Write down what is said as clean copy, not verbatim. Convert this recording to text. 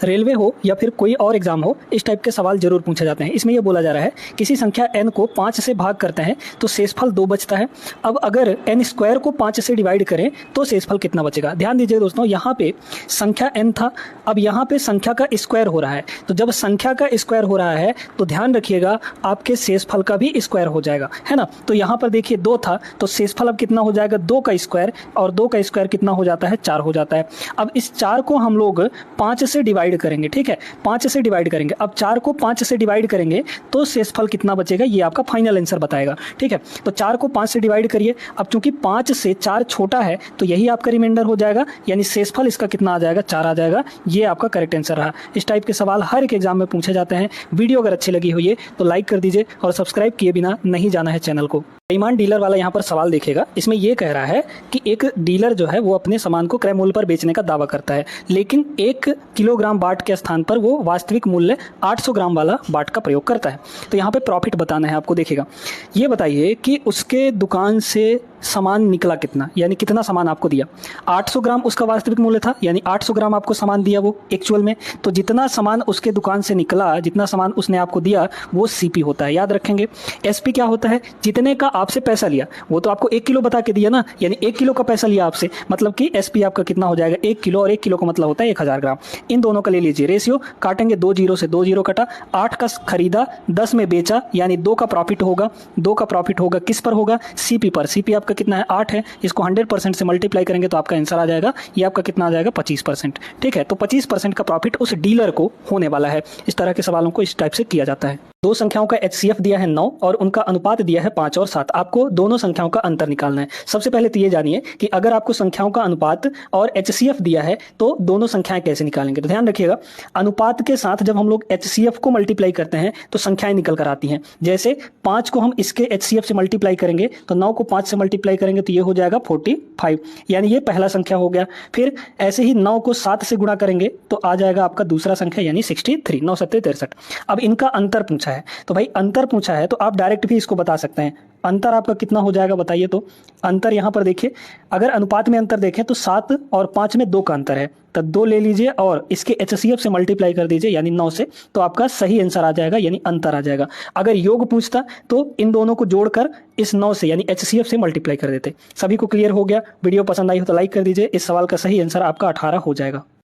Railway हो या फिर कोई और एग्जाम हो, इस टाइप के सवाल जरूर पूछे जाते हैं। इसमें यह बोला जा रहा है किसी संख्या n को 5 से भाग करते हैं तो शेषफल 2 बचता है। अब अगर n स्क्वायर को 5 से डिवाइड करें तो शेषफल कितना बचेगा। ध्यान दीजिए दोस्तों, यहाँ पे संख्या n था, अब यहाँ पे संख्या का स्क्वायर हो रहा है। तो जब संख्या का स्क्वायर हो रहा है तो ध्यान रखिएगा आपके शेषफल का भी स्क्वायर हो जाएगा, है ना। तो यहाँ पर देखिए 2 था तो शेषफल अब कितना हो जाएगा, 2 का स्क्वायर, और 2 का स्क्वायर कितना हो जाता है, 4 हो जाता है। अब इस 4 को हम लोग 5 से डिवाइड करेंगे, ठीक है, 5 से डिवाइड करेंगे। अब 4 को 5 से डिवाइड करेंगे तो शेषफल कितना बचेगा, ये आपका फाइनल आंसर बताएगा, ठीक है। तो 4 को 5 से डिवाइड करिए। अब चूंकि 5 से 4 छोटा है तो यही आपका रिमाइंडर हो जाएगा, यानी शेषफल इसका कितना आ जाएगा, 4 आ जाएगा। ये आपका करेक्ट आंसर रहा। इस टाइप के सवाल हर एक एग्जाम में पूछे जाते हैं। वीडियो अगर अच्छी लगी हो ये तो लाइक कर दीजिए और सब्सक्राइब किए बिना नहीं जाना है चैनल को। बेईमान डीलर वाला यहाँ पर सवाल देखिएगा। इसमें यह कह रहा है कि एक डीलर जो है वो अपने सामान को क्रय मूल्य पर बेचने का दावा करता है, लेकिन 1 किलोग्राम बाट के स्थान पर वो वास्तविक मूल्य 800 ग्राम वाला बाट का प्रयोग करता है। तो यहाँ पे प्रॉफिट बताना है आपको। देखिएगा, ये बताइए कि उसके दुकान से सामान निकला कितना, यानी कितना सामान आपको दिया। 800 ग्राम उसका वास्तविक मूल्य था, यानी 800 ग्राम आपको सामान दिया वो एक्चुअल में। तो जितना सामान उसके दुकान से निकला, जितना सामान उसने आपको दिया, वो सीपी होता है, याद रखेंगे। एसपी क्या होता है, जितने का आपसे पैसा लिया। वो तो आपको 1 किलो बता के दिया ना, यानी 1 किलो का पैसा लिया आपसे, मतलब कि एसपी आपका कितना हो जाएगा, 1 किलो, और 1 किलो का मतलब होता है 1000 ग्राम। इन दोनों का ले लीजिए रेशियो, काटेंगे 2 जीरो से, 2 जीरो कटा। 8 का खरीदा, 10 में बेचा, यानी 2 का प्रॉफिट होगा। 2 का प्रॉफिट होगा किस पर होगा, सीपी पर। सीपी आपका कितना है, 8 है। इसको 100% से मल्टीप्लाई करेंगे तो आपका आंसर आ जाएगा, ये आपका कितना आ जाएगा, 25%, ठीक है। तो 25% का प्रॉफिट उस डीलर को होने वाला है। इस तरह के सवालों को इस टाइप से किया जाता है। 2 संख्याओं का HCF दिया है 9 और उनका अनुपात दिया है 5 और 7। आपको दोनों संख्याओं का अंतर निकालना है। सबसे पहले तो ये जानिए कि अगर आपको संख्याओं का अनुपात और HCF दिया है तो दोनों संख्याएं कैसे निकालेंगे। तो ध्यान रखिएगा, अनुपात के साथ जब हम लोग HCF को मल्टीप्लाई करते हैं तो संख्याएं निकल कर आती हैं। जैसे 5 को हम इसके HCF से मल्टीप्लाई करेंगे तो 9 को 5 से मल्टीप्लाई करेंगे तो ये हो जाएगा 45, यानी ये पहला संख्या हो गया। फिर ऐसे ही 9 को 7 से गुणा करेंगे तो आ जाएगा आपका दूसरा संख्या, यानी 63, 9 7 63। अब इनका अंतर पूछा है, तो भाई अंतर पूछा है तो आप डायरेक्ट भी इसको बता सकते हैं। अंतर आपका कितना हो जाएगा बताइए। तो अंतर यहाँ पर देखिए, अगर अनुपात में अंतर देखें तो 7 और 5 में 2 का अंतर है, तो 2 ले लीजिए और इसके HCF से मल्टीप्लाई कर दीजिए, यानी 9 से, तो आपका सही आंसर आ जाएगा, यानी अंतर आ जाएगा। अगर योग पूछता तो इन दोनों को जोड़कर इस 9 से यानी HCF से मल्टीप्लाई कर देते। सभी को क्लियर हो गया। वीडियो पसंद आई हो तो लाइक कर दीजिए। इस सवाल का सही आंसर आपका 18 हो जाएगा।